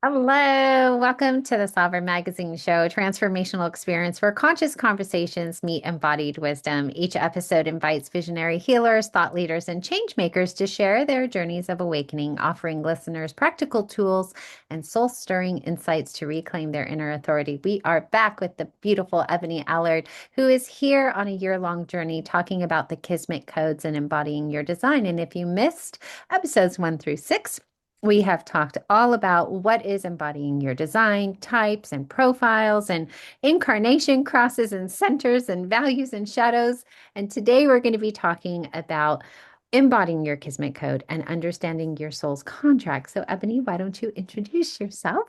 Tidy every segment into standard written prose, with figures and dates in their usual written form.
Hello, welcome to the Sovereign Magazine Show, transformational experience where conscious conversations meet embodied wisdom. Each episode invites visionary healers, thought leaders, and change makers to share their journeys of awakening, offering listeners practical tools and soul-stirring insights to reclaim their inner authority. We are back with the beautiful Ebonie Allard, who is here on a year-long journey talking about the Kismet Codes and embodying your design. And if you missed episodes 1 through 6, we have talked all about what is embodying your design, types and profiles, and incarnation crosses and centers and values and shadows. And today we're going to be talking about embodying your Kismet code and understanding your soul's contract. So, Ebonie, why don't you introduce yourself?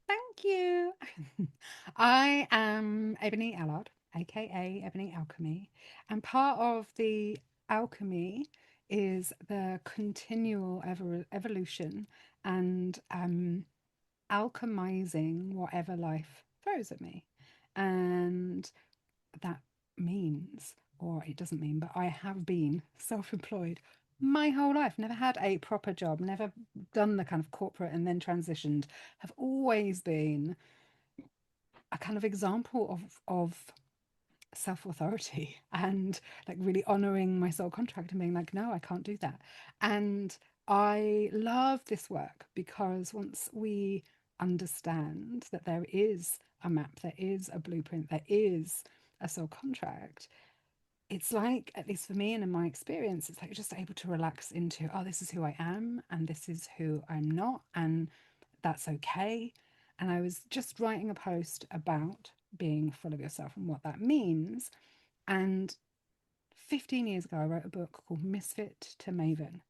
Thank you. I am Ebonie Allard, aka Ebony Alchemy, and part of the alchemy is the continual evolution and alchemizing whatever life throws at me. And that means, or it doesn't mean, but I have been self employed my whole life, never had a proper job, never done the kind of corporate and then transitioned, have always been a kind of example of self-authority and like really honoring my soul contract and being like, no, I can't do that. And I love this work because once we understand that there is a map, there is a blueprint, there is a soul contract, it's like, at least for me and in my experience, it's like just able to relax into, oh, this is who I am and this is who I'm not, and that's okay. And I was just writing a post about being full of yourself and what that means. And 15 years ago, I wrote a book called Misfit to Maven.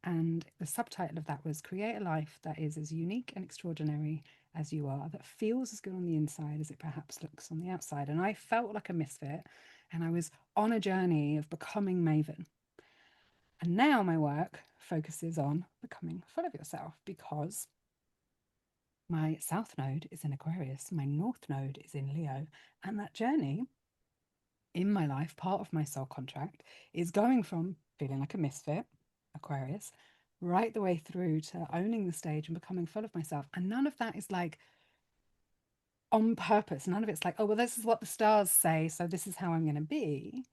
And the subtitle of that was Create a Life that is as unique and extraordinary as you are, that feels as good on the inside as it perhaps looks on the outside. And I felt like a misfit, and I was on a journey of becoming Maven. And now my work focuses on becoming full of yourself because my south node is in Aquarius, my north node is in Leo, and that journey in my life, part of my soul contract, is going from feeling like a misfit, Aquarius, right the way through to owning the stage and becoming full of myself. And none of that is like on purpose. None of it's like, oh, well, this is what the stars say, so this is how I'm going to be.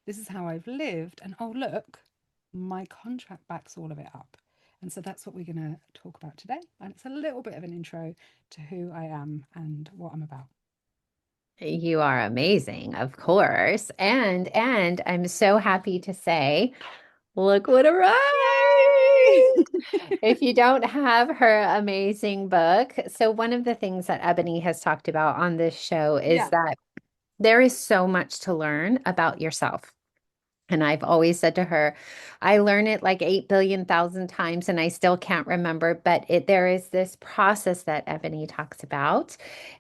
This is how I've lived. And oh, look, my contract backs all of it up. And so that's what we're going to talk about today. And it's a little bit of an intro to who I am and what I'm about. You are amazing, of course. And I'm so happy to say, look what arrived. Yay! If you don't have her amazing book, so one of the things that Ebony has talked about on this show is Yeah. that there is so much to learn about yourself. And I've always said to her, I learn it like 8 billion thousand times and I still can't remember. But there is this process that Ebony talks about,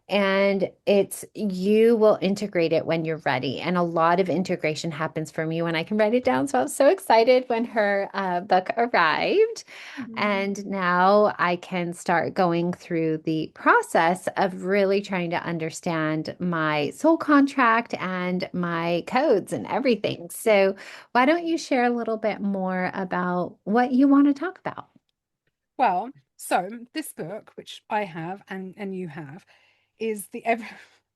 and it's you will integrate it when you're ready. And a lot of integration happens from you when I can write it down. So I was so excited when her book arrived. Mm. And now I can start going through the process of really trying to understand my soul contract and my codes and everything. So, why don't you share a little bit more about what you want to talk about? Well, so this book, which I have and you have, is the every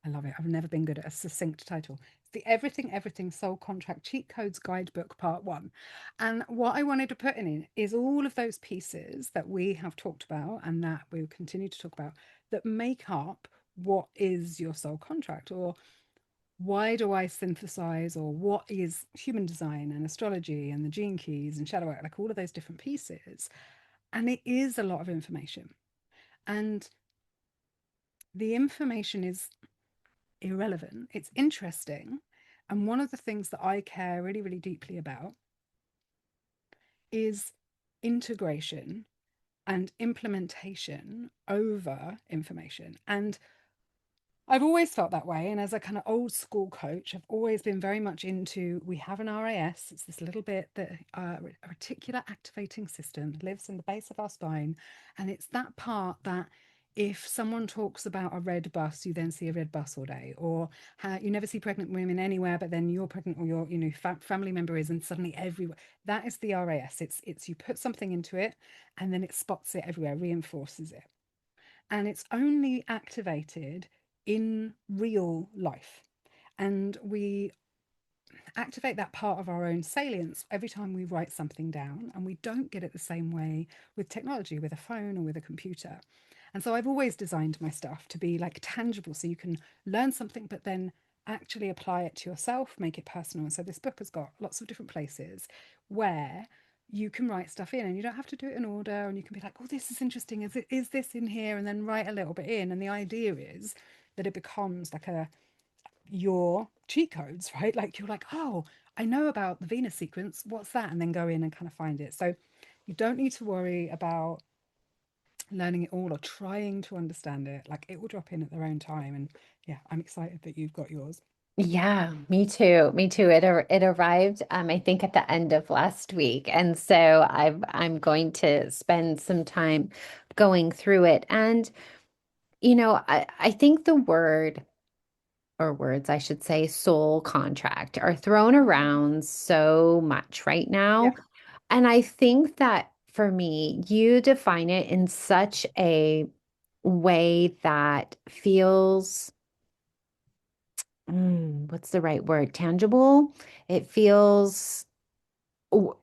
I love it. I've never been good at a succinct title. It's the Everything Soul Contract Cheat Codes Guidebook Part One. And what I wanted to put in it is all of those pieces that we have talked about and that we will continue to talk about that make up what is your soul contract, or why do I synthesize, or what is human design and astrology and the gene keys and shadow work, like all of those different pieces. And it is a lot of information. And the information is irrelevant. It's interesting. And one of the things that I care really, really deeply about is integration and implementation over information. And I've always felt that way. And as a kind of old school coach, I've always been very much into we have an RAS. It's this little bit that a reticular activating system lives in the base of our spine. And it's that part that if someone talks about a red bus, you then see a red bus all day, or how you never see pregnant women anywhere, but then you're pregnant or your family member is, and suddenly everywhere. That is the RAS. It's you put something into it, and then it spots it everywhere, reinforces it. and it's only activated in real life. And we activate that part of our own salience every time we write something down, and we don't get it the same way with technology, with a phone or with a computer. And so I've always designed my stuff to be like tangible, so you can learn something but then actually apply it to yourself, make it personal. And so this book has got lots of different places where you can write stuff in, and you don't have to do it in order, and you can be like, oh, this is interesting, is this in here, and then write a little bit in. And the idea is that it becomes like a your cheat codes, right? Like you're like, oh, I know about the Venus sequence. What's that? And then go in and kind of find it. So you don't need to worry about learning it all or trying to understand it. Like it will drop in at their own time. And yeah, I'm excited that you've got yours. Yeah, me too. Me too. It arrived, I think at the end of last week, and so I'm going to spend some time going through it. And I think the word or words, I should say, soul contract are thrown around so much right Yeah. now. And I think that for me, you define it in such a way that feels what's the right word? Tangible. It feels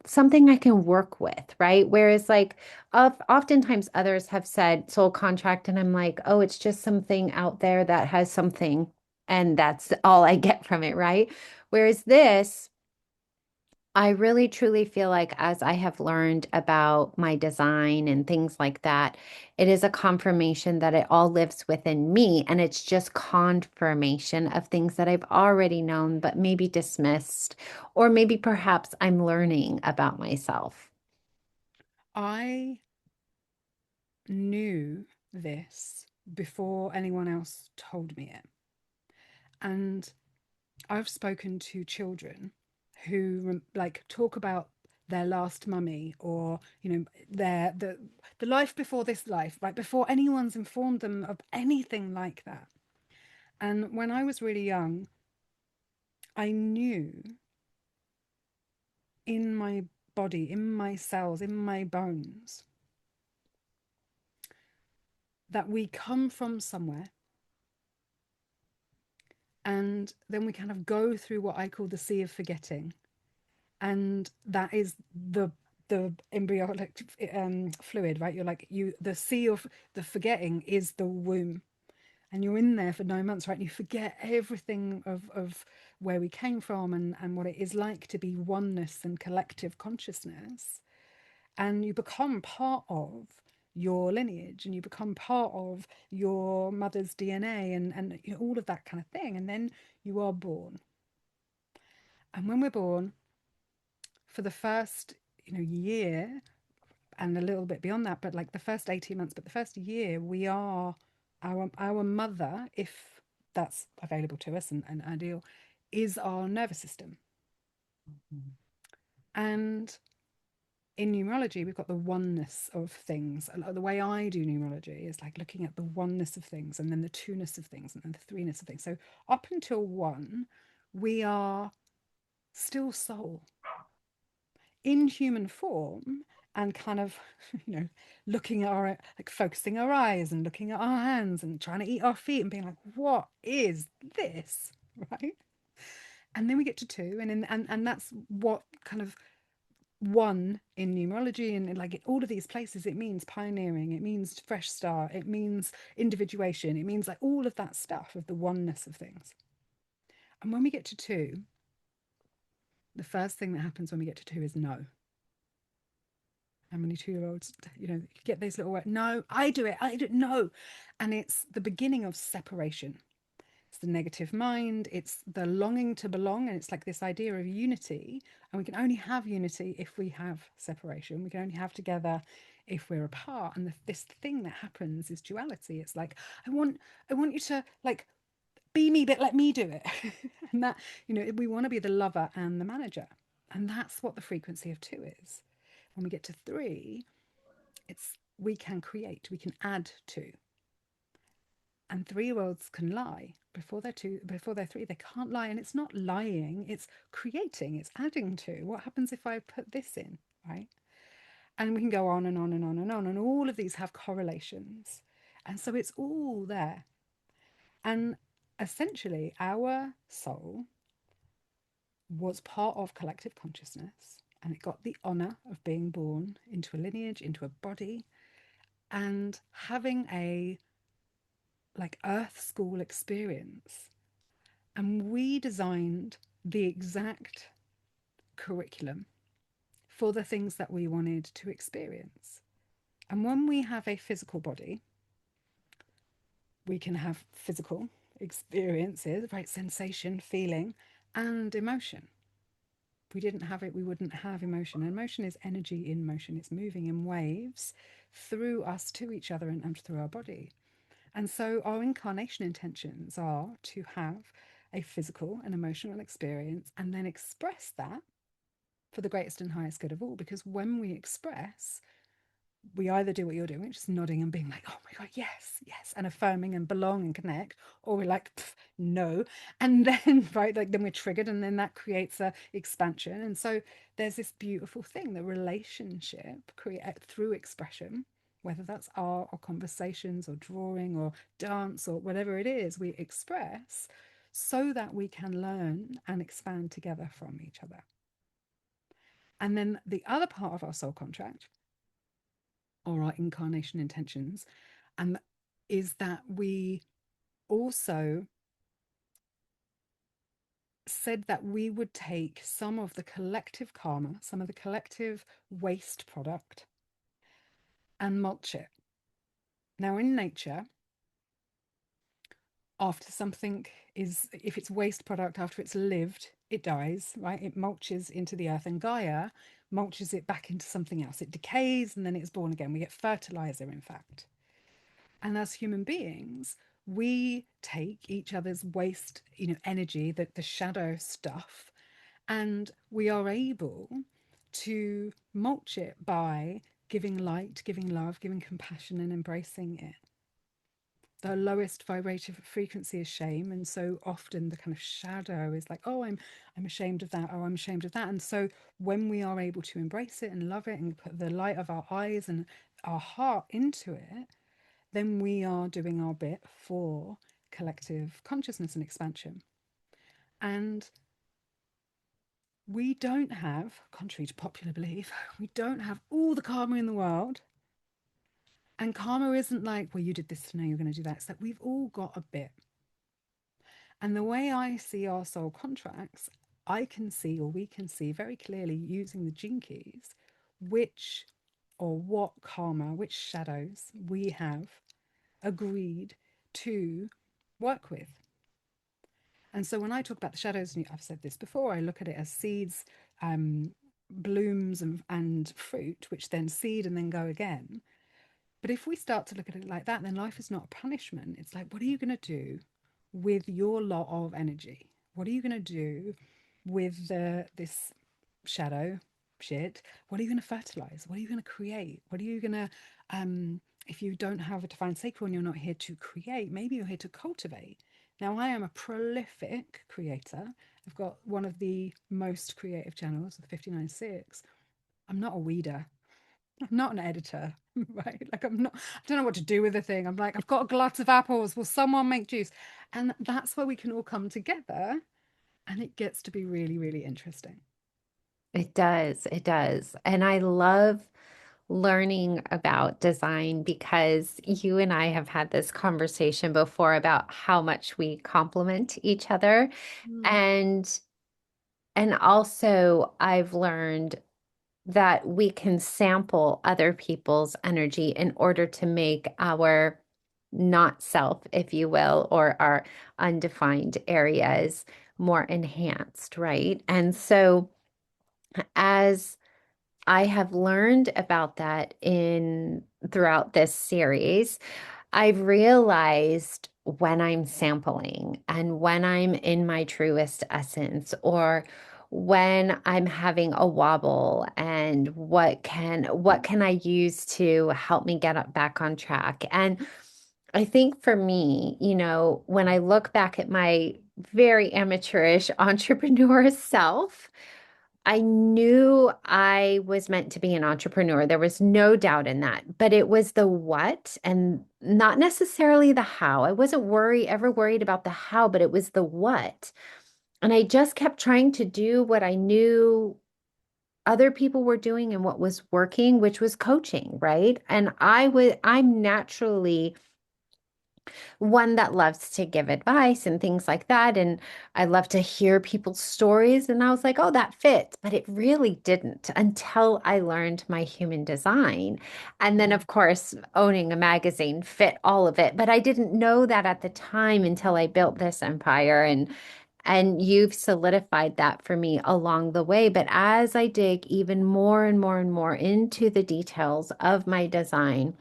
something I can work with, right? Whereas, like, oftentimes others have said soul contract, and I'm like, oh, it's just something out there that has something, and that's all I get from it, right? Whereas this, I really truly feel like as I have learned about my design and things like that, it is a confirmation that it all lives within me. And it's just confirmation of things that I've already known, but maybe dismissed, or maybe perhaps I'm learning about myself. I knew this before anyone else told me it. And I've spoken to children who like talk about their last mummy, or their the life before this life, right before anyone's informed them of anything like that. And when I was really young, I knew in my body, in my cells, in my bones, that we come from somewhere, and then we kind of go through what I call the sea of forgetting, and that is the embryonic fluid, right? You're like, the sea of the forgetting is the womb, and you're in there for 9 months, right? And you forget everything of where we came from, and what it is like to be oneness and collective consciousness, and you become part of your lineage, and you become part of your mother's DNA, and all of that kind of thing. And then you are born, and when we're born, for the first year, and a little bit beyond that, but like the first 18 months, but the first year, we are our mother, if that's available to us and ideal, is our nervous system. And in numerology, we've got the oneness of things. The way I do numerology is like looking at the oneness of things, and then the two-ness of things, and then the three-ness of things. So up until one, we are still soul in human form, and kind of, looking at our, like focusing our eyes and looking at our hands and trying to eat our feet and being like, what is this? Right. And then we get to two, and that's what kind of one in numerology, and like in all of these places, it means pioneering, it means fresh start, it means individuation, it means like all of that stuff of the oneness of things. And when we get to two, the first thing that happens when we get to two is no. How many 2-year-olds, get these little words, no, I do it, no. And it's the beginning of separation. It's the negative mind, it's the longing to belong, and it's like this idea of unity. And we can only have unity if we have separation. We can only have together if we're apart. And this thing that happens is duality. It's like, I want you to like be me, but let me do it. And that, we want to be the lover and the manager. And that's what the frequency of two is. When we get to three, it's we can create, we can add to. And 3-year-olds can lie before they're two, before they're three. They can't lie, and it's not lying; it's creating, it's adding to. What happens if I put this in, right? And we can go on and on and on and on, and all of these have correlations. And so it's all there. And essentially, our soul was part of collective consciousness, and it got the honor of being born into a lineage, into a body, and having a like earth school experience. And we designed the exact curriculum for the things that we wanted to experience. And when we have a physical body, we can have physical experiences, right? Sensation, feeling, and emotion. If we didn't have it, we wouldn't have emotion. And emotion is energy in motion, it's moving in waves through us to each other and through our body. And so our incarnation intentions are to have a physical and emotional experience and then express that for the greatest and highest good of all. Because when we express, we either do what you're doing, which is nodding and being like, oh my God, yes, yes, and affirming and belong and connect, or we're like, no. And then, right, like then we're triggered and then that creates a expansion. And so there's this beautiful thing, the relationship create through expression, whether that's art or conversations or drawing or dance or whatever it is, we express so that we can learn and expand together from each other. And then the other part of our soul contract or our incarnation intentions, and is that we also said that we would take some of the collective karma, some of the collective waste product, and mulch it. Now, in nature, after something is, if it's waste product, after it's lived, it dies, right? It mulches into the earth, and Gaia mulches it back into something else. It decays and then it's born again. We get fertilizer, in fact. And as human beings, we take each other's waste, energy, the shadow stuff, and we are able to mulch it by giving light, giving love, giving compassion, and embracing it. The lowest vibrative frequency is shame, and so often the kind of shadow is like, oh, I'm ashamed of that, or I'm ashamed of that. And so when we are able to embrace it and love it and put the light of our eyes and our heart into it, then we are doing our bit for collective consciousness and expansion. And we don't have, contrary to popular belief, we don't have all the karma in the world. And karma isn't like, well, you did this, now you're going to do that. It's like we've all got a bit. And the way I see our soul contracts, I can see, or we can see very clearly using the gene keys, which or what karma, which shadows we have agreed to work with. And so when I talk about the shadows, and I've said this before, I look at it as seeds, blooms, and fruit, which then seed and then go again. But if we start to look at it like that, then life is not a punishment. It's like, what are you going to do with your lot of energy? What are you going to do with this shadow shit? What are you going to fertilize? What are you going to create? What are you going to, if you don't have a divine sacral and you're not here to create, maybe you're here to cultivate. Now, I am a prolific creator. I've got one of the most creative channels, the 59.6. I'm not a weeder. I'm not an editor, right? Like I'm not, I don't know what to do with the thing. I'm like, I've got a glass of apples. Will someone make juice? And that's where we can all come together and it gets to be really, really interesting. It does. It does. And I love learning about design because you and I have had this conversation before about how much we complement each other. Mm. And also I've learned that we can sample other people's energy in order to make our not self, if you will, or our undefined areas more enhanced, right? And so as I have learned about that in throughout this series, I've realized when I'm sampling and when I'm in my truest essence, or when I'm having a wobble, and what can I use to help me get up back on track. And I think for me, when I look back at my very amateurish entrepreneur self, I knew I was meant to be an entrepreneur. There was no doubt in that, but it was the what and not necessarily the how. I wasn't ever worried about the how, but it was the what. And I just kept trying to do what I knew other people were doing and what was working, which was coaching, right? And I'm naturally one that loves to give advice and things like that. And I love to hear people's stories. And I was like, oh, that fits. But it really didn't until I learned my human design. And then, Mm. of course, owning a magazine fit all of it. But I didn't know that at the time until I built this empire. And you've solidified that for me along the way. But as I dig even more and more and more into the details of my design,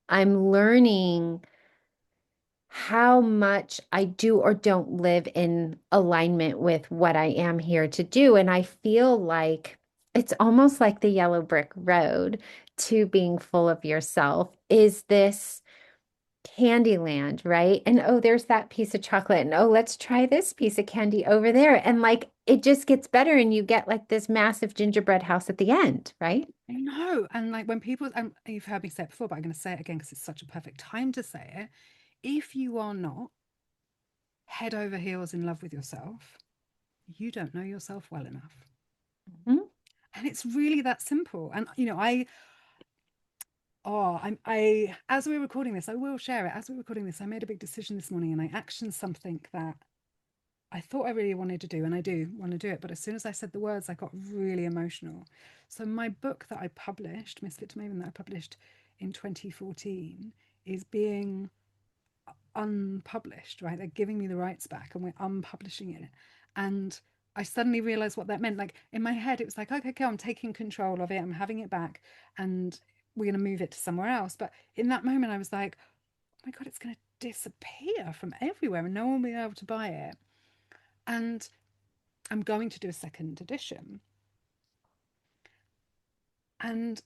I'm learning how much I do or don't live in alignment with what I am here to do. And I feel like it's almost like the yellow brick road to being full of yourself is this candy land, right? And oh, there's that piece of chocolate. And oh, let's try this piece of candy over there. And like it just gets better and you get like this massive gingerbread house at the end, right? I know. And like when people, and you've heard me say it before, but I'm going to say it again because it's such a perfect time to say it. If you are not head over heels in love with yourself, you don't know yourself well enough. Mhm. And it's really that simple. And as we're recording this, I will share it. As we're recording this, I made a big decision this morning and I actioned something that I thought I really wanted to do, and I do want to do it. But as soon as I said the words, I got really emotional. So my book that I published, Misfit to Maven, that I published in 2014, is being unpublished, right? They're giving me the rights back and we're unpublishing it. And I suddenly realized what that meant. Like in my head, it was like, okay, I'm taking control of it, I'm having it back, and we're going to move it to somewhere else. But in that moment, I was like, oh my God, it's going to disappear from everywhere and no one will be able to buy it. And I'm going to do a second edition. And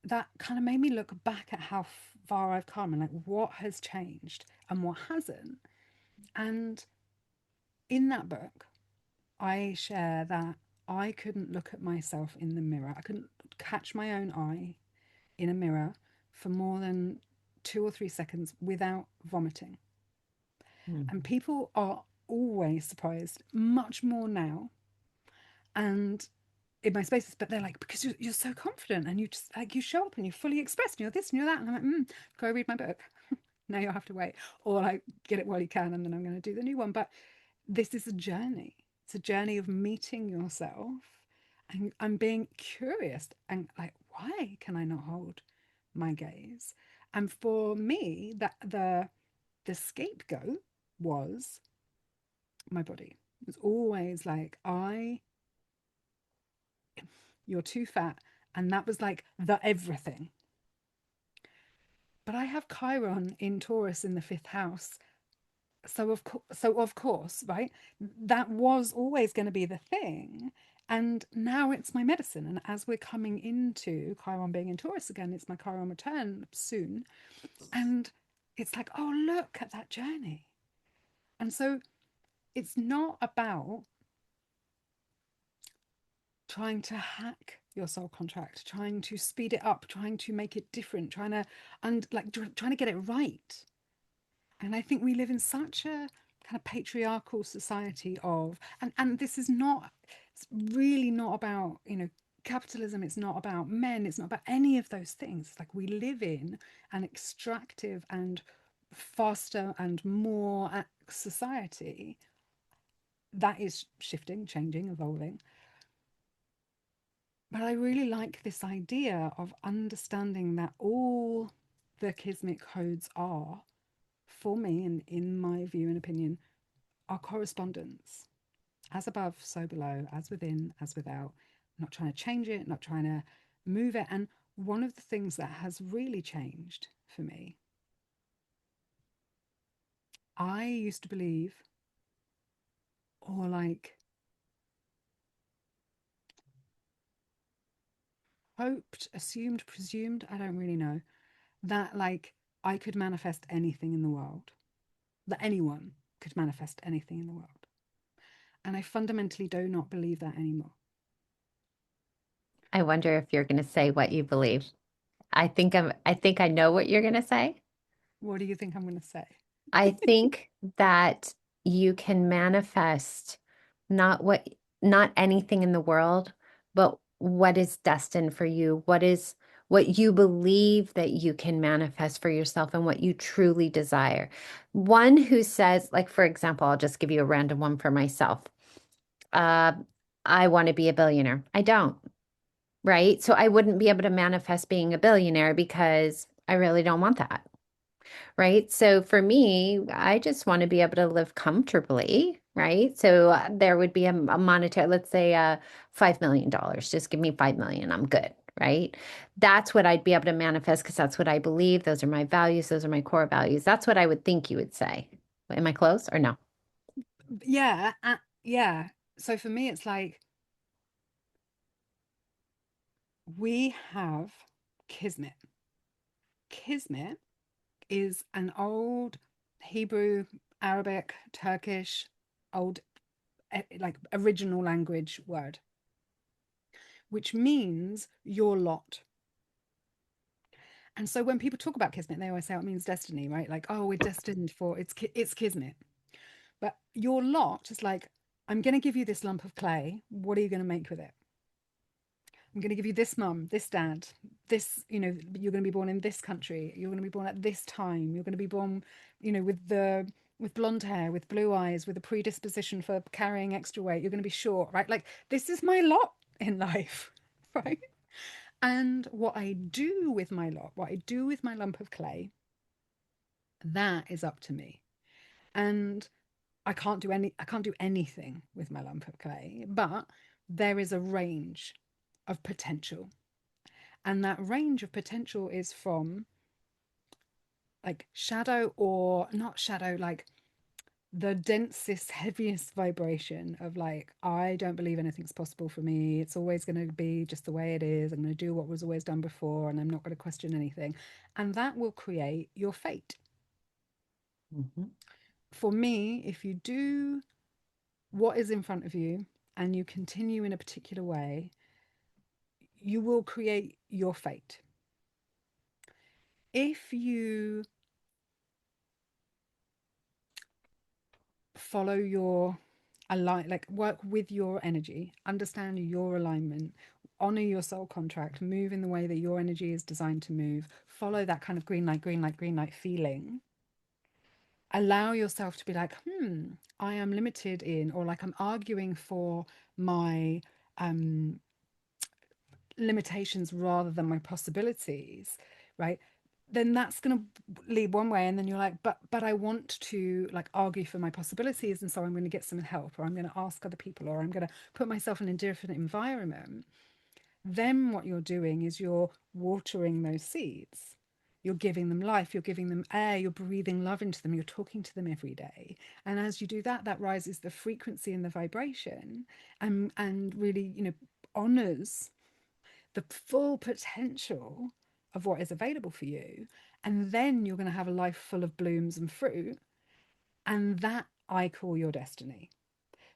that kind of made me look back at how far I've come and like what has changed and what hasn't. And in that book, I share that I couldn't look at myself in the mirror. I couldn't catch my own eye in a mirror for more than 2 or 3 seconds without vomiting. And people are always surprised, much more now. And in my spaces, but they're like, because you're so confident and you just like you show up and you fully express and you're this and you're that. And I'm like, go read my book. Now you'll have to wait. Or like get it while you can, and then I'm going to do the new one. But this is a journey. It's a journey of meeting yourself. And I'm being curious and like, why can I not hold my gaze? And for me, that the scapegoat was my body. It was always like, you're too fat. And that was like the everything. But I have Chiron in Taurus in the fifth house. So of course, right? That was always going to be the thing. And now it's my medicine. And as we're coming into Chiron being in Taurus again, it's my Chiron return soon. And it's like, oh, look at that journey. And so it's not about trying to hack your soul contract, trying to speed it up, trying to make it different, trying to get it right. And I think we live in such a kind of patriarchal society of, and this is not, it's really not about, capitalism. It's not about men. It's not about any of those things. It's like we live in an extractive and faster and more society that is shifting, changing, evolving. But I really like this idea of understanding that all the Kismet codes are, for me, and in my view and opinion, are correspondence. As above, so below, as within, as without. Not trying to change it, not trying to move it. And one of the things that has really changed for me, I used to believe, or like hoped, assumed, presumed, I don't really know, that like I could manifest anything in the world, that anyone could manifest anything in the world. And I fundamentally do not believe that anymore. I wonder if you're going to say what you believe. I think I know what you're going to say. What do you think I'm going to say? I think that you can manifest not what, not anything in the world, but what is destined for you, what you believe that you can manifest for yourself and what you truly desire. One who says, like, for example, I'll just give you a random one for myself. Uh, I want to be a billionaire. I don't, right? So I wouldn't be able to manifest being a billionaire because I really don't want that. Right. So for me, I just want to be able to live comfortably. Right. So there would be a monetary, let's say $5 million. Just give me 5 million. I'm good. Right. That's what I'd be able to manifest because that's what I believe. Those are my values. Those are my core values. That's what I would think you would say. Am I close or no? Yeah, yeah. So for me, it's like we have Kismet. Kismet is an old Hebrew, Arabic, Turkish, old, like original language word, which means your lot. And so when people talk about Kismet, they always say, oh, it means destiny, right? Like, oh, we're destined for it's Kismet. But your lot is like, I'm going to give you this lump of clay. What are you going to make with it? I'm going to give you this mum, this dad, this, you're going to be born in this country. You're going to be born at this time. You're going to be born, with blonde hair, with blue eyes, with a predisposition for carrying extra weight. You're going to be short, right? Like, this is my lot in life, right? And what I do with my lot, what I do with my lump of clay, that is up to me. And I can't do anything with my lump of clay, but there is a range of potential. And that range of potential is from like shadow, or not shadow, like the densest, heaviest vibration of like, I don't believe anything's possible for me. It's always going to be just the way it is. I'm going to do what was always done before, and I'm not going to question anything. And that will create your fate. Mhm. For me, if you do what is in front of you and you continue in a particular way, you will create your fate. If you follow your align, like work with your energy, understand your alignment, honor your soul contract, move in the way that your energy is designed to move, follow that kind of green light, green light, green light feeling. Allow yourself to be like, I am limited in, or like I'm arguing for my limitations rather than my possibilities, right? Then that's going to lead one way, and then you're like, but I want to like argue for my possibilities, and so I'm going to get some help, or I'm going to ask other people, or I'm going to put myself in a different environment. Then what you're doing is you're watering those seeds. You're giving them life, you're giving them air, you're breathing love into them, you're talking to them every day. And as you do that, that rises the frequency and the vibration, and really, honors the full potential of what is available for you. And then you're going to have a life full of blooms and fruit. And that I call your destiny.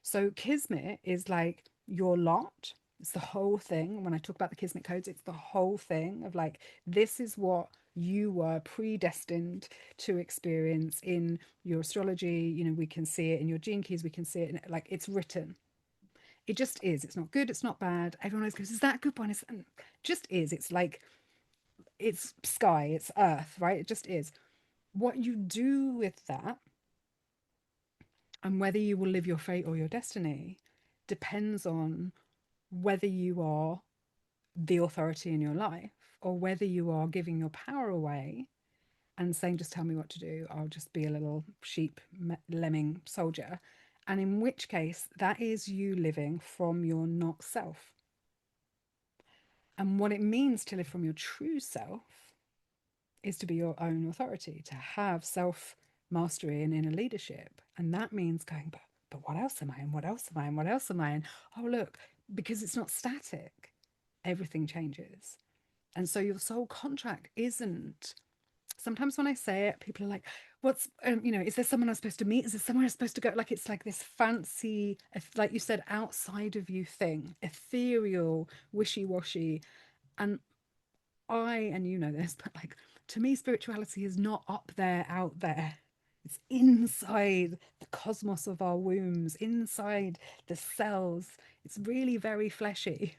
So Kismet is like your lot. It's the whole thing. When I talk about the Kismet codes, it's the whole thing of like, this is what you were predestined to experience in your astrology. We can see it in your gene keys. We can see it in, like, it's written. It just is. It's not good. It's not bad. Everyone always goes, is that a good one? It's just is. It's like, it's sky, it's earth, right? It just is. What you do with that, and whether you will live your fate or your destiny, depends on whether you are the authority in your life, or whether you are giving your power away and saying, just tell me what to do. I'll just be a little sheep, lemming soldier. And in which case, that is you living from your not self. And what it means to live from your true self is to be your own authority, to have self mastery and inner leadership. And that means going, but what else am I? And what else am I? And what else am I? And oh, look, because it's not static, everything changes. And so your soul contract isn't sometimes when I say it, people are like, what's, is there someone I'm supposed to meet? Is there somewhere I'm supposed to go? Like, it's like this fancy, like you said, outside of you thing, ethereal, wishy-washy. And and you know this, but like, to me, spirituality is not up there, out there. It's inside the cosmos of our wombs, inside the cells. It's really very fleshy.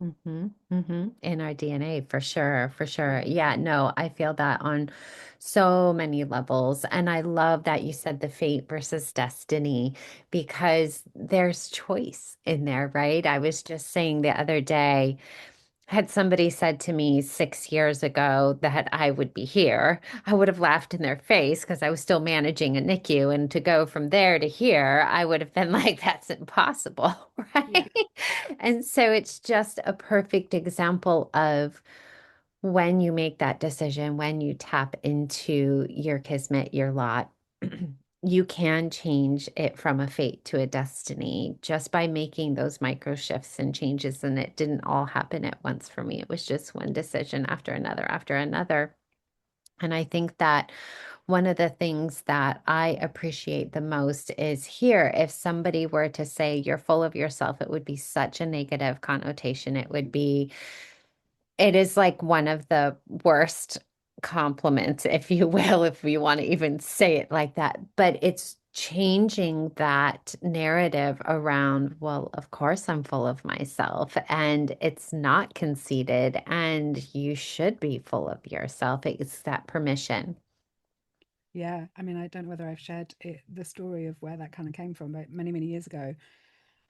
In our DNA, for sure, for sure. Yeah, no, I feel that on so many levels. And I love that you said the fate versus destiny because there's choice in there, right? I was just saying the other day, had somebody said to me 6 years ago that I would be here, I would have laughed in their face because I was still managing a NICU. And to go from there to here, I would have been like, that's impossible, Yeah. right? And so it's just a perfect example of when you make that decision, when you tap into your kismet, your lot, you can change it from a fate to a destiny just by making those micro shifts and changes. And it didn't all happen at once for me. It was just one decision after another after another. And I think that one of the things that I appreciate the most is here, if somebody were to say you're full of yourself, it would be such a negative connotation. It is like one of the worst compliments, if you will, if you want to even say it like that. But it's changing that narrative around, well, of course I'm full of myself and it's not conceited and you should be full of yourself. It's that permission. Yeah, I mean, I don't know whether I've shared the story of where that kind of came from, but many, many years ago.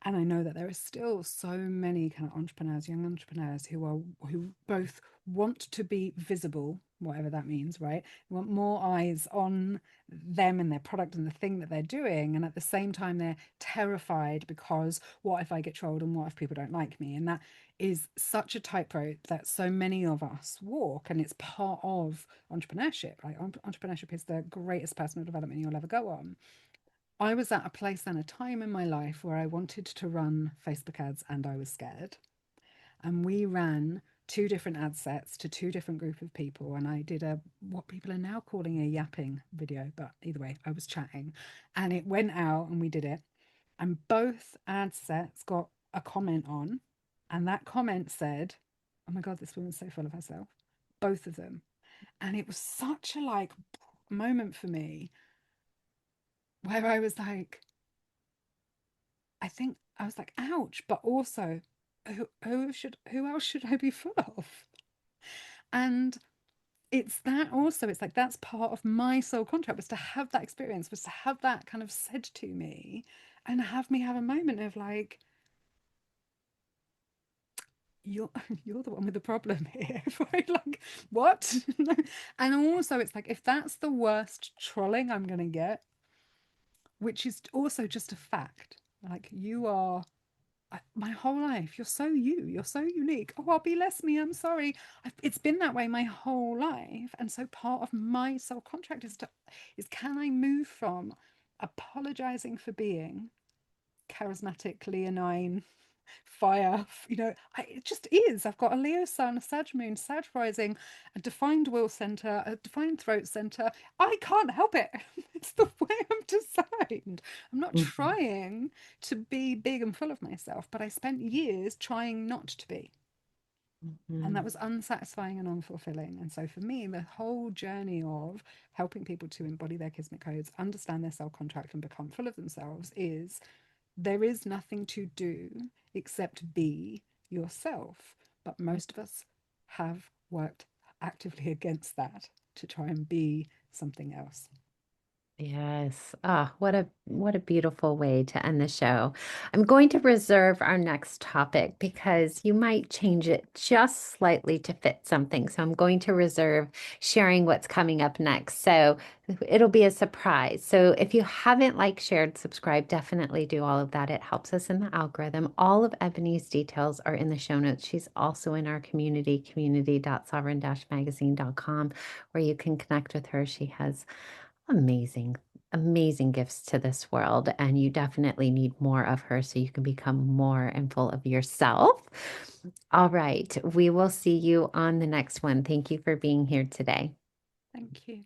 And I know that there are still so many kind of entrepreneurs, young entrepreneurs who both want to be visible, whatever that means, right? Want more eyes on them and their product and the thing that they're doing. And at the same time, they're terrified because what if I get trolled and what if people don't like me? And that is such a tightrope that so many of us walk. And it's part of entrepreneurship, right? Entrepreneurship is the greatest personal development you'll ever go on. I was at a place and a time in my life where I wanted to run Facebook ads and I was scared. And we ran two different ad sets to two different group of people. And I did a what people are now calling a yapping video, but either way, I was chatting. And it went out and we did it. And both ad sets got a comment on. And that comment said, oh my God, this woman's so full of herself. Both of them. And it was such a like moment for me where I was like, I think I was like, ouch, but also who else should I be full of? And it's that also, it's like that's part of my soul contract was to have that experience, was to have that kind of said to me and have me have a moment of like, you're you're the one with the problem here. Right? Like, what? And also it's like if that's the worst trolling I'm gonna get, which is also just a fact, like you are my whole life. You're so you. You're so unique. Oh, I'll be less me. I'm sorry. It's been that way my whole life, and so part of my soul contract is can I move from apologizing for being charismatic, leonine, fire? It just is. I've got a Leo sun, a Sag moon, Sag rising, a defined will center, a defined throat center. I can't help it. It's the way I'm designed. I'm not Mhm. trying to be big and full of myself, but I spent years trying not to be. And that Mhm. was unsatisfying and unfulfilling. And so for me, the whole journey of helping people to embody their Kismet codes, understand their soul contract, and become full of themselves is there is nothing to do except be yourself. But most of us have worked actively against that to try and be something else. Yes. Ah, what a beautiful way to end the show. I'm going to reserve our next topic because you might change it just slightly to fit something. So I'm going to reserve sharing what's coming up next. So it'll be a surprise. So if you haven't liked, shared, subscribed, definitely do all of that. It helps us in the algorithm. All of Ebonie's details are in the show notes. She's also in our community, community.sovereign-magazine.com, where you can connect with her. She has amazing, amazing gifts to this world, and you definitely need more of her so you can become more and full of yourself. All right, we will see you on the next one. Thank you for being here today. Thank you.